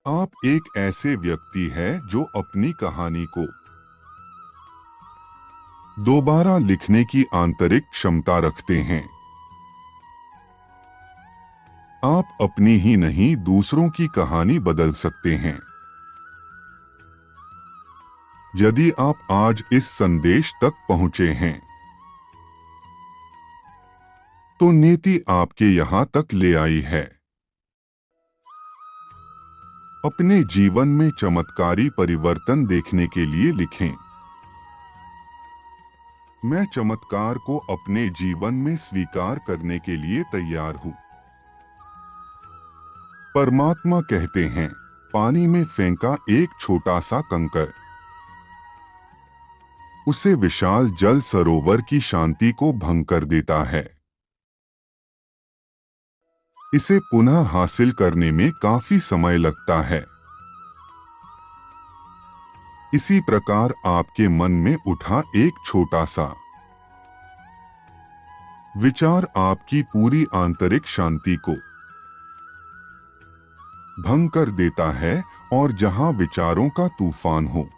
आप एक ऐसे व्यक्ति हैं जो अपनी कहानी को दोबारा लिखने की आंतरिक क्षमता रखते हैं। आप अपनी ही नहीं दूसरों की कहानी बदल सकते हैं। यदि आप आज इस संदेश तक पहुंचे हैं तो नीति आपके यहां तक ले आई है। अपने जीवन में चमत्कारी परिवर्तन देखने के लिए लिखें। मैं चमत्कार को अपने जीवन में स्वीकार करने के लिए तैयार हूं। परमात्मा कहते हैं, पानी में फेंका एक छोटा सा कंकर उसे विशाल जल सरोवर की शांति को भंग कर देता है। इसे पुनः हासिल करने में काफी समय लगता है। इसी प्रकार आपके मन में उठा एक छोटा सा विचार आपकी पूरी आंतरिक शांति को भंग कर देता है, और जहां विचारों का तूफान हो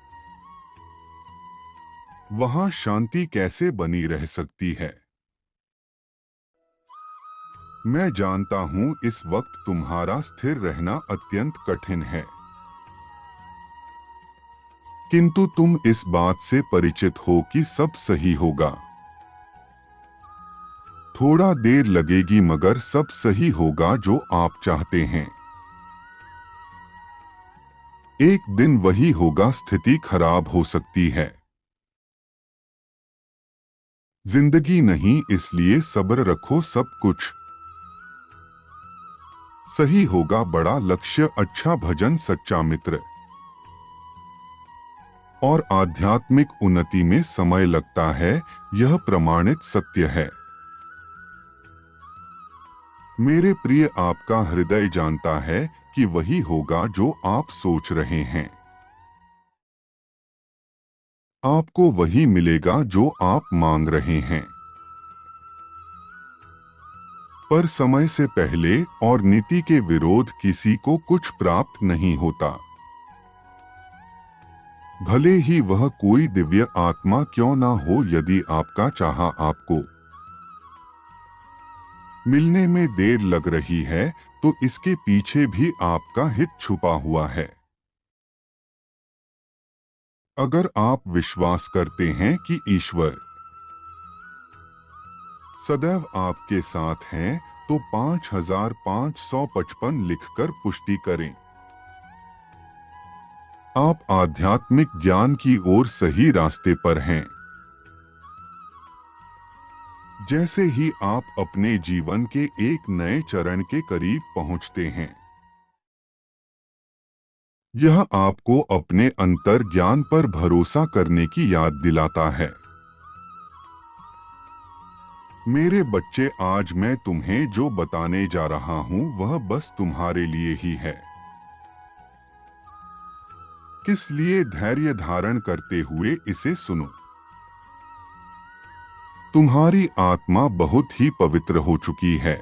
वहां शांति कैसे बनी रह सकती है। मैं जानता हूं इस वक्त तुम्हारा स्थिर रहना अत्यंत कठिन है, किंतु तुम इस बात से परिचित हो कि सब सही होगा। थोड़ा देर लगेगी मगर सब सही होगा जो आप चाहते हैं। एक दिन वही होगा, स्थिति खराब हो सकती है। जिंदगी नहीं, इसलिए सब्र रखो, सब कुछ सही होगा। बड़ा लक्ष्य, अच्छा भजन, सच्चा मित्र और आध्यात्मिक उन्नति में समय लगता है, यह प्रमाणित सत्य है। मेरे प्रिय, आपका हृदय जानता है कि वही होगा जो आप सोच रहे हैं। आपको वही मिलेगा जो आप मांग रहे हैं, पर समय से पहले और नीति के विरोध किसी को कुछ प्राप्त नहीं होता। भले ही वह कोई दिव्य आत्मा क्यों ना हो, यदि आपका चाहा आपको मिलने में देर लग रही है तो इसके पीछे भी आपका हित छुपा हुआ है। अगर आप विश्वास करते हैं कि ईश्वर सदैव आपके साथ हैं तो 5555 लिखकर पुष्टि करें। आप आध्यात्मिक ज्ञान की ओर सही रास्ते पर हैं। जैसे ही आप अपने जीवन के एक नए चरण के करीब पहुंचते हैं, यह आपको अपने अंतर ज्ञान पर भरोसा करने की याद दिलाता है। मेरे बच्चे, आज मैं तुम्हें जो बताने जा रहा हूं वह बस तुम्हारे लिए ही है। किस लिए धैर्य धारण करते हुए इसे सुनो। तुम्हारी आत्मा बहुत ही पवित्र हो चुकी है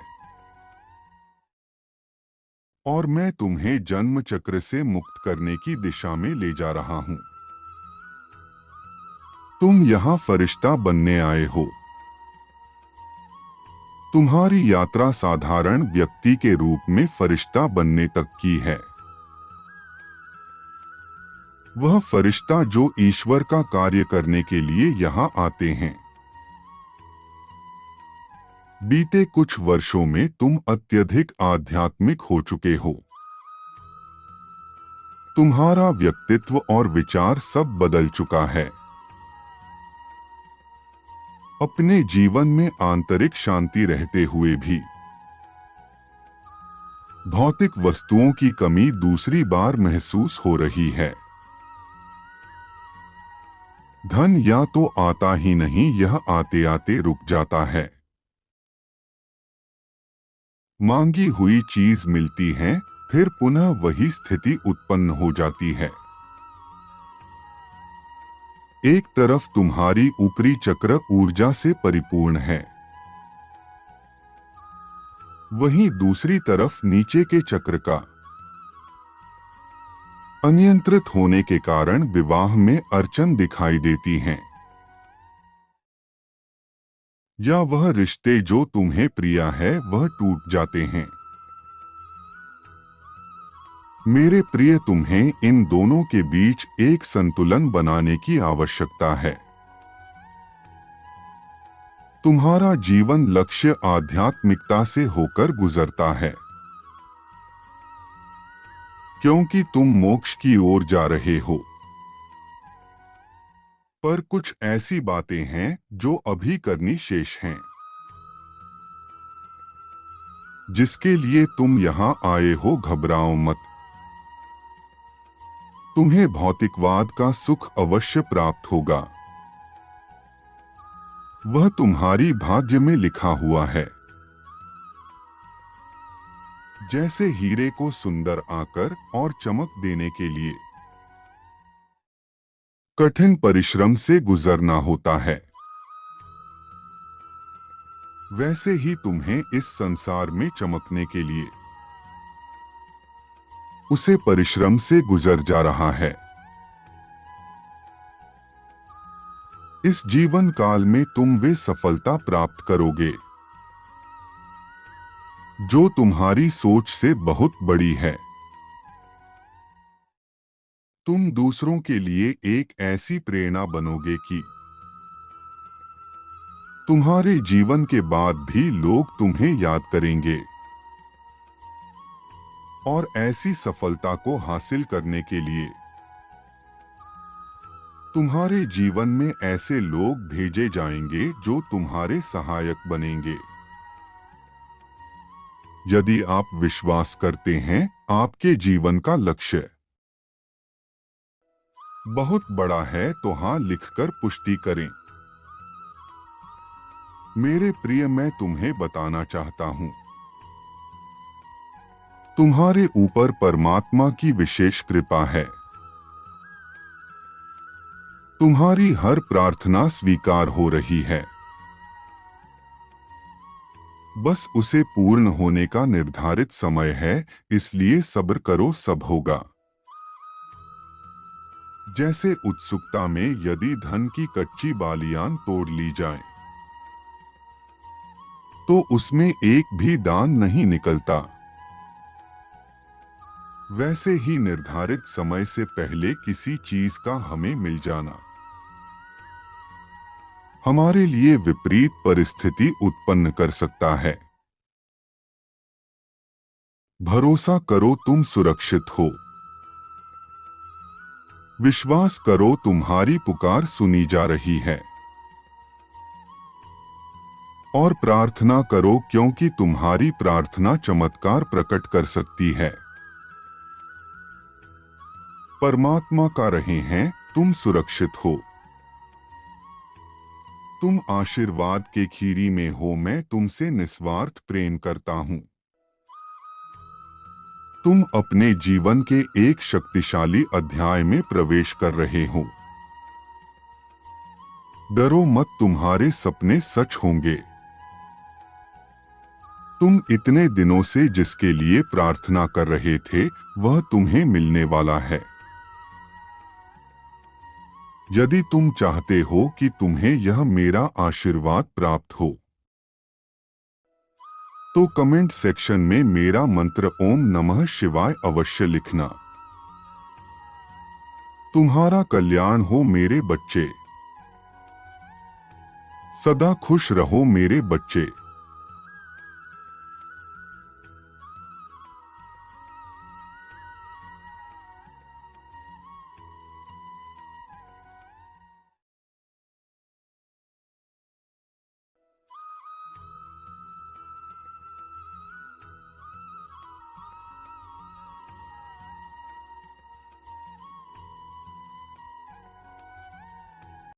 और मैं तुम्हें जन्म चक्र से मुक्त करने की दिशा में ले जा रहा हूं। तुम यहां फरिश्ता बनने आए हो। तुम्हारी यात्रा साधारण व्यक्ति के रूप में फरिश्ता बनने तक की है। वह फरिश्ता जो ईश्वर का कार्य करने के लिए यहां आते हैं। बीते कुछ वर्षों में तुम अत्यधिक आध्यात्मिक हो चुके हो। तुम्हारा व्यक्तित्व और विचार सब बदल चुका है। अपने जीवन में आंतरिक शांति रहते हुए भी भौतिक वस्तुओं की कमी दूसरी बार महसूस हो रही है। धन या तो आता ही नहीं, यह आते आते रुक जाता है। मांगी हुई चीज मिलती है, फिर पुनः वही स्थिति उत्पन्न हो जाती है। एक तरफ तुम्हारी ऊपरी चक्र ऊर्जा से परिपूर्ण है, वहीं दूसरी तरफ नीचे के चक्र का अनियंत्रित होने के कारण विवाह में अड़चन दिखाई देती हैं, या वह रिश्ते जो तुम्हें प्रिय है वह टूट जाते हैं। मेरे प्रिय, तुम्हें इन दोनों के बीच एक संतुलन बनाने की आवश्यकता है। तुम्हारा जीवन लक्ष्य आध्यात्मिकता से होकर गुजरता है, क्योंकि तुम मोक्ष की ओर जा रहे हो। पर कुछ ऐसी बातें हैं जो अभी करनी शेष हैं, जिसके लिए तुम यहाँ आए हो। घबराओ मत। तुम्हें भौतिकवाद का सुख अवश्य प्राप्त होगा। वह तुम्हारी भाग्य में लिखा हुआ है। जैसे हीरे को सुंदर आकर और चमक देने के लिए कठिन परिश्रम से गुजरना होता है, वैसे ही तुम्हें इस संसार में चमकने के लिए उसे परिश्रम से गुजर जा रहा है। इस जीवन काल में तुम वे सफलता प्राप्त करोगे जो तुम्हारी सोच से बहुत बड़ी है। तुम दूसरों के लिए एक ऐसी प्रेरणा बनोगे कि तुम्हारे जीवन के बाद भी लोग तुम्हें याद करेंगे, और ऐसी सफलता को हासिल करने के लिए तुम्हारे जीवन में ऐसे लोग भेजे जाएंगे जो तुम्हारे सहायक बनेंगे। यदि आप विश्वास करते हैं आपके जीवन का लक्ष्य बहुत बड़ा है तो हाँ लिखकर पुष्टि करें। मेरे प्रिय, मैं तुम्हें बताना चाहता हूं, तुम्हारे ऊपर परमात्मा की विशेष कृपा है। तुम्हारी हर प्रार्थना स्वीकार हो रही है। बस उसे पूर्ण होने का निर्धारित समय है, इसलिए सब्र करो, सब होगा। जैसे उत्सुकता में यदि धन की कच्ची बालियां तोड़ ली जाए तो उसमें एक भी दान नहीं निकलता, वैसे ही निर्धारित समय से पहले किसी चीज का हमें मिल जाना हमारे लिए विपरीत परिस्थिति उत्पन्न कर सकता है। भरोसा करो, तुम सुरक्षित हो। विश्वास करो, तुम्हारी पुकार सुनी जा रही है। और प्रार्थना करो, क्योंकि तुम्हारी प्रार्थना चमत्कार प्रकट कर सकती है। परमात्मा का रहे हैं, तुम सुरक्षित हो। तुम आशीर्वाद के खीरी में हो। मैं तुमसे निस्वार्थ प्रेम करता हूं। तुम अपने जीवन के एक शक्तिशाली अध्याय में प्रवेश कर रहे हो। डरो मत, तुम्हारे सपने सच होंगे। तुम इतने दिनों से जिसके लिए प्रार्थना कर रहे थे वह तुम्हें मिलने वाला है। यदि तुम चाहते हो कि तुम्हें यह मेरा आशीर्वाद प्राप्त हो तो कमेंट सेक्शन में मेरा मंत्र ओम नमः शिवाय अवश्य लिखना। तुम्हारा कल्याण हो मेरे बच्चे। सदा खुश रहो मेरे बच्चे।